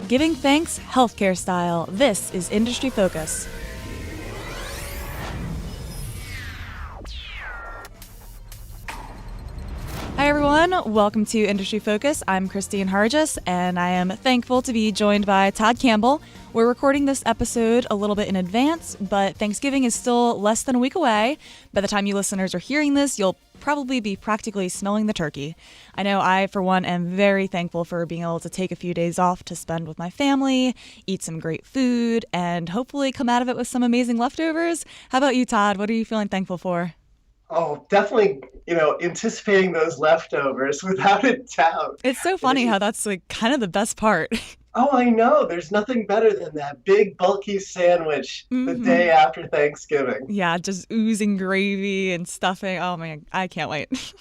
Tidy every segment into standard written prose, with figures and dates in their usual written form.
Giving thanks healthcare style. This is Industry Focus. Hi everyone, welcome to Industry Focus. I'm Christine Hargis, and I am thankful to be joined by Todd Campbell. We're recording this episode a little bit in advance, but Thanksgiving is still less than a week away. By the time you listeners are hearing this, you'll probably be practically smelling the turkey. I know I, for one, am very thankful for being able to take a few days off to spend with my family, eat some great food, and hopefully come out of it with some amazing leftovers. How about you, Todd? What are you feeling thankful for? Oh, definitely, anticipating those leftovers without a doubt. It's so funny how that's like kind of the best part. Oh, I know. There's nothing better than that big, bulky sandwich the day after Thanksgiving. Yeah, just oozing gravy and stuffing. Oh man, I can't wait.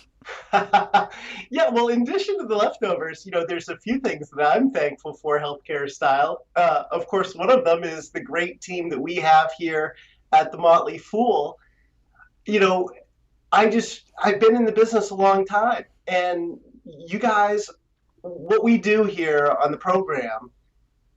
Yeah, well, in addition to the leftovers, there's a few things that I'm thankful for healthcare style. Of course, one of them is the great team that we have here at the Motley Fool. You know, I've been in the business a long time, and you guys, what we do here on the program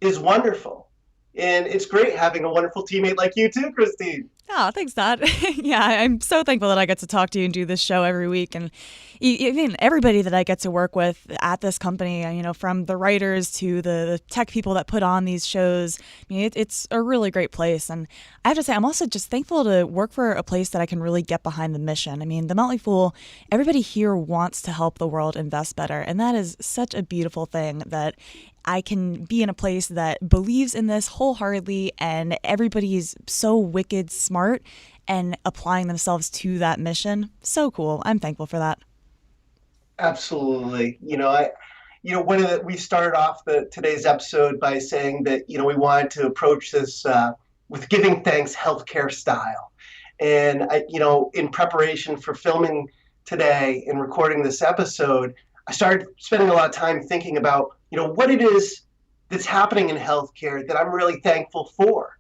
is wonderful. And it's great having a wonderful teammate like you too, Christine. Oh, thanks, Dad. Yeah, I'm so thankful that I get to talk to you and do this show every week. And even everybody that I get to work with at this company, from the writers to the tech people that put on these shows, it's a really great place. And I have to say, I'm also just thankful to work for a place that I can really get behind the mission. I mean, the Motley Fool, everybody here wants to help the world invest better. And that is such a beautiful thing that I can be in a place that believes in this wholeheartedly, and everybody's so wicked smart and applying themselves to that mission. So cool. I'm thankful for that. Absolutely. We started off today's episode by saying that, we wanted to approach this with giving thanks healthcare style. And in preparation for filming today and recording this episode, I started spending a lot of time thinking about, what it is that's happening in healthcare that I'm really thankful for.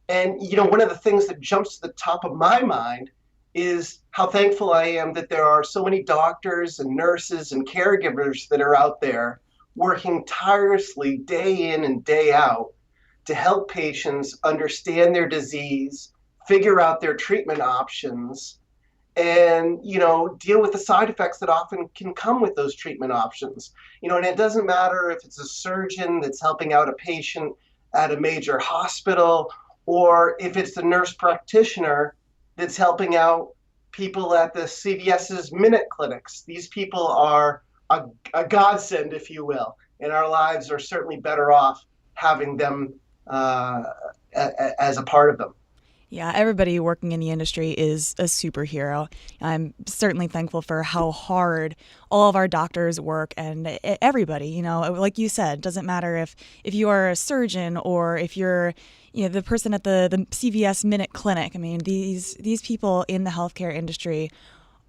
And, one of the things that jumps to the top of my mind is how thankful I am that there are so many doctors and nurses and caregivers that are out there working tirelessly day in and day out to help patients understand their disease, figure out their treatment options, and deal with the side effects that often can come with those treatment options. And it doesn't matter if it's a surgeon that's helping out a patient at a major hospital, or if it's the nurse practitioner that's helping out people at the CVS's Minute Clinics. These people are a godsend, if you will, and our lives are certainly better off having them as a part of them. Yeah, everybody working in the industry is a superhero. I'm certainly thankful for how hard all of our doctors work, and everybody, like you said, doesn't matter if you are a surgeon or if you're the person at the CVS Minute Clinic. I mean, these people in the healthcare industry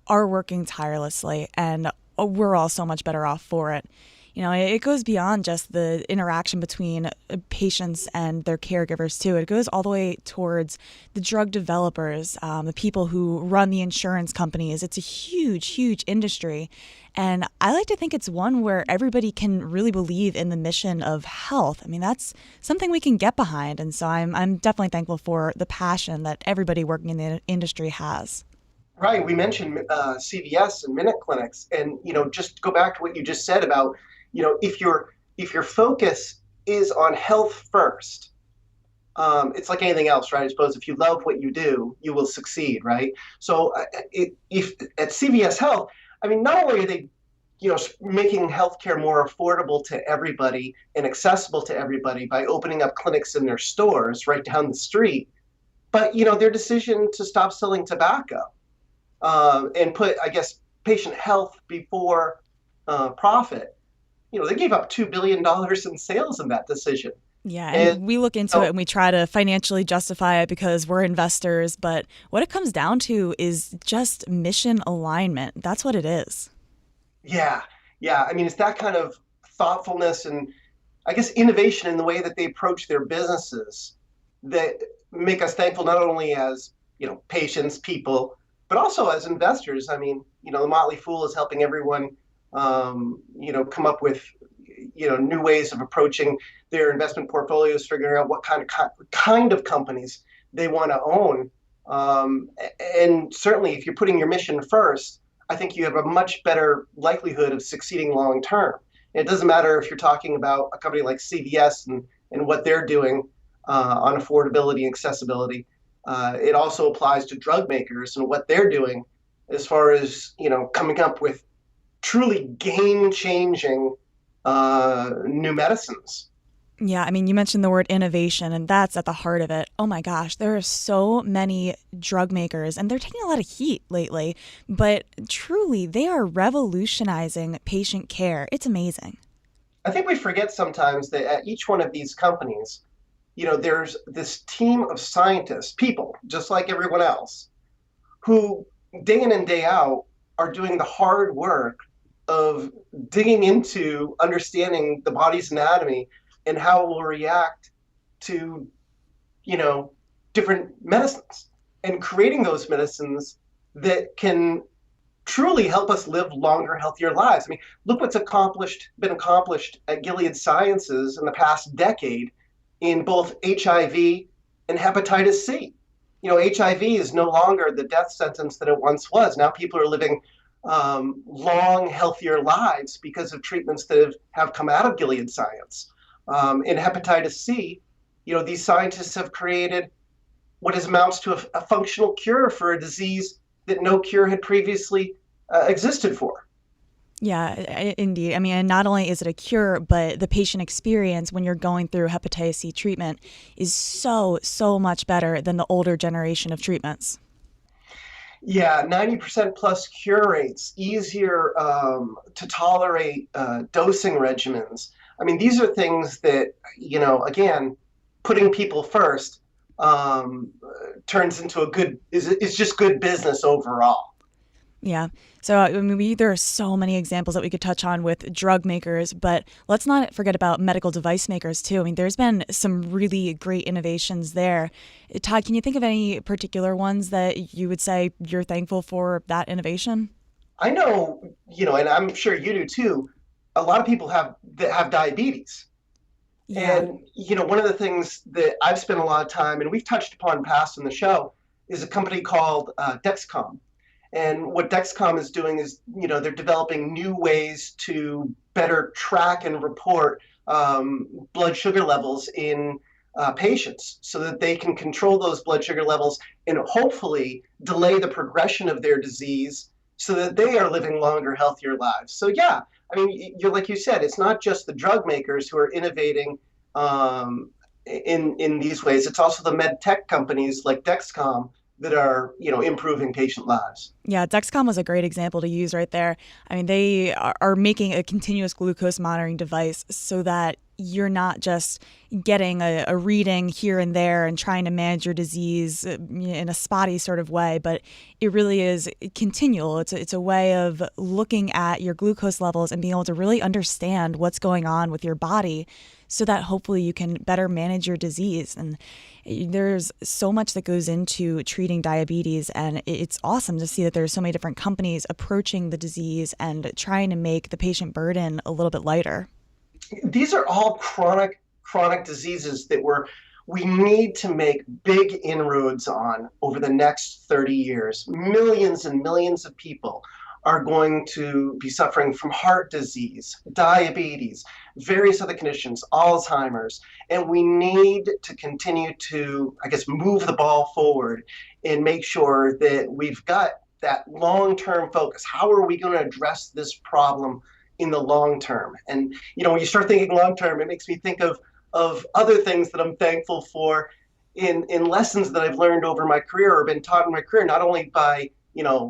are working tirelessly, and we're all so much better off for it. It goes beyond just the interaction between patients and their caregivers, too. It goes all the way towards the drug developers, the people who run the insurance companies. It's a huge, huge industry. And I like to think it's one where everybody can really believe in the mission of health. I mean, that's something we can get behind. And so I'm definitely thankful for the passion that everybody working in the industry has. Right. We mentioned CVS and Minute Clinics, and just go back to what you just said about if your focus is on health first, it's like anything else, right? I suppose if you love what you do, you will succeed, right? So if at CVS Health, I mean, not only are they making healthcare more affordable to everybody and accessible to everybody by opening up clinics in their stores right down the street, but their decision to stop selling tobacco and put, I guess, patient health before profit. They gave up $2 billion in sales in that decision. Yeah, and we look into it and we try to financially justify it because we're investors. But what it comes down to is just mission alignment. That's what it is. Yeah. I mean, it's that kind of thoughtfulness and, I guess, innovation in the way that they approach their businesses that make us thankful not only as, patients, people, but also as investors. I mean, the Motley Fool is helping everyone come up with new ways of approaching their investment portfolios, figuring out what kind of companies they want to own. And certainly, if you're putting your mission first, I think you have a much better likelihood of succeeding long term. And it doesn't matter if you're talking about a company like CVS and what they're doing on affordability and accessibility. It also applies to drug makers and what they're doing as far as coming up with truly game-changing new medicines. Yeah, I mean, you mentioned the word innovation, and that's at the heart of it. Oh my gosh, there are so many drug makers, and they're taking a lot of heat lately, but truly, they are revolutionizing patient care. It's amazing. I think we forget sometimes that at each one of these companies, there's this team of scientists, people just like everyone else, who day in and day out are doing the hard work of digging into understanding the body's anatomy and how it will react to, different medicines and creating those medicines that can truly help us live longer, healthier lives. I mean, look what's been accomplished at Gilead Sciences in the past decade in both HIV and hepatitis C. HIV is no longer the death sentence that it once was. Now people are living long, healthier lives because of treatments that have come out of Gilead Science. In hepatitis C, these scientists have created what amounts to a functional cure for a disease that no cure had previously existed for. Yeah, indeed. I mean, and not only is it a cure, but the patient experience when you're going through hepatitis C treatment is so, so much better than the older generation of treatments. Yeah, 90% plus cure rates, easier to tolerate dosing regimens. I mean, these are things that, again, putting people first turns into is just good business overall. Yeah. So, I mean, there are so many examples that we could touch on with drug makers, but let's not forget about medical device makers, too. I mean, there's been some really great innovations there. Todd, can you think of any particular ones that you would say you're thankful for that innovation? I know, and I'm sure you do too, a lot of people that have diabetes. Yeah. And, one of the things that I've spent a lot of time, and we've touched upon past in the show, is a company called Dexcom. And what Dexcom is doing is, they're developing new ways to better track and report blood sugar levels in patients so that they can control those blood sugar levels and hopefully delay the progression of their disease so that they are living longer, healthier lives. So, yeah, I mean, like you said, it's not just the drug makers who are innovating in these ways. It's also the med tech companies like Dexcom that are, improving patient lives. Yeah, Dexcom was a great example to use right there. I mean, they are making a continuous glucose monitoring device so that you're not just getting a reading here and there and trying to manage your disease in a spotty sort of way, but it really is continual. It's a way of looking at your glucose levels and being able to really understand what's going on with your body so that hopefully you can better manage your disease. And there's so much that goes into treating diabetes, and it's awesome to see that there's so many different companies approaching the disease and trying to make the patient burden a little bit lighter. These are all chronic diseases that we need to make big inroads on over the next 30 years. Millions and millions of people are going to be suffering from heart disease, diabetes, various other conditions, Alzheimer's, and we need to continue to, move the ball forward and make sure that we've got that long-term focus. How are we going to address this problem in the long term? And, when you start thinking long term, it makes me think of other things that I'm thankful for in lessons that I've learned over my career or been taught in my career, not only by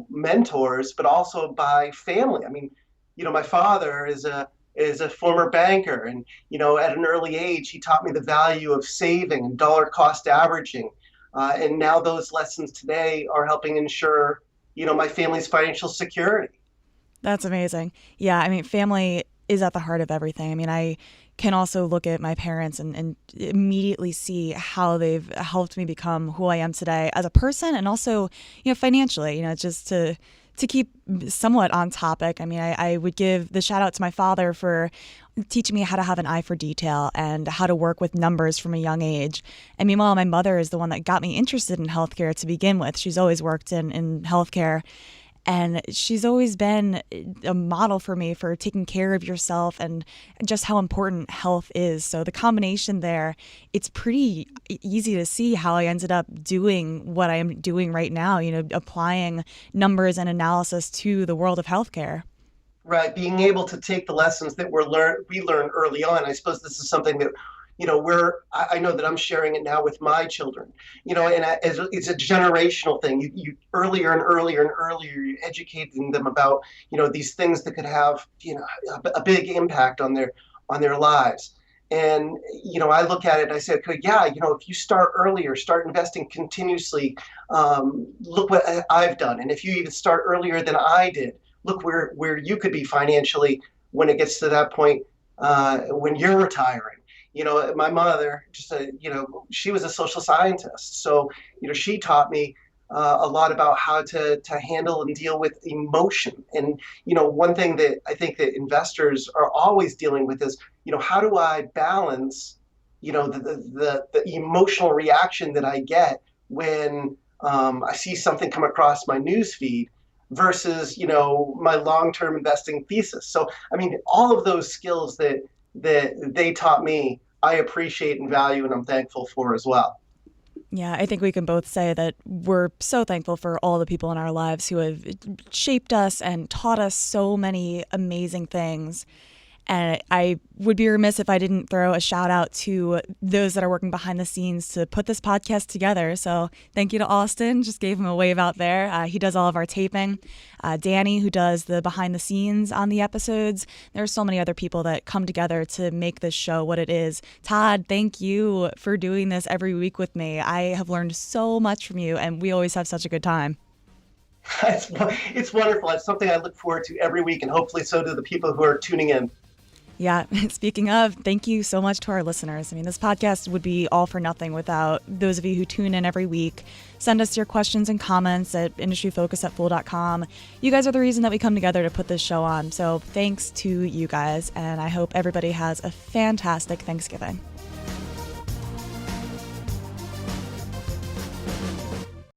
mentors, but also by family. I mean, my father is a former banker, and at an early age he taught me the value of saving and dollar cost averaging, and now those lessons today are helping ensure my family's financial security. That's amazing. Yeah, I mean, family is at the heart of everything. I mean, I can also look at my parents and immediately see how they've helped me become who I am today as a person and also, financially, just to to keep somewhat on topic, I mean, I would give the shout out to my father for teaching me how to have an eye for detail and how to work with numbers from a young age. And meanwhile, my mother is the one that got me interested in healthcare to begin with. She's always worked in healthcare. And she's always been a model for me for taking care of yourself and just how important health is. So the combination there, it's pretty easy to see how I ended up doing what I am doing right now, applying numbers and analysis to the world of healthcare. Right, being able to take the lessons that we learned early on. I suppose this is something that I know that I'm sharing it now with my children, and it's a generational thing. You earlier and earlier and earlier, you're educating them about, these things that could have, a big impact on their lives. And, I look at it and I say, okay, yeah, if you start earlier, start investing continuously, look what I've done. And if you even start earlier than I did, look where you could be financially when it gets to that point, when you're retiring. My mother, she was a social scientist. So, she taught me a lot about how to handle and deal with emotion. And, one thing that I think that investors are always dealing with is, how do I balance, the emotional reaction that I get when I see something come across my news feed versus, my long-term investing thesis. So, I mean, all of those skills that they taught me, I appreciate and value, and I'm thankful for as well. Yeah, I think we can both say that we're so thankful for all the people in our lives who have shaped us and taught us so many amazing things. And I would be remiss if I didn't throw a shout out to those that are working behind the scenes to put this podcast together. So thank you to Austin. Just gave him a wave out there. He does all of our taping. Danny, who does the behind the scenes on the episodes. There's so many other people that come together to make this show what it is. Todd, thank you for doing this every week with me. I have learned so much from you, and we always have such a good time. It's wonderful. It's something I look forward to every week, and hopefully so do the people who are tuning in. Yeah, speaking of, thank you so much to our listeners. I mean, this podcast would be all for nothing without those of you who tune in every week. Send us your questions and comments at industryfocus@fool.com. You guys are the reason that we come together to put this show on. So thanks to you guys, and I hope everybody has a fantastic Thanksgiving.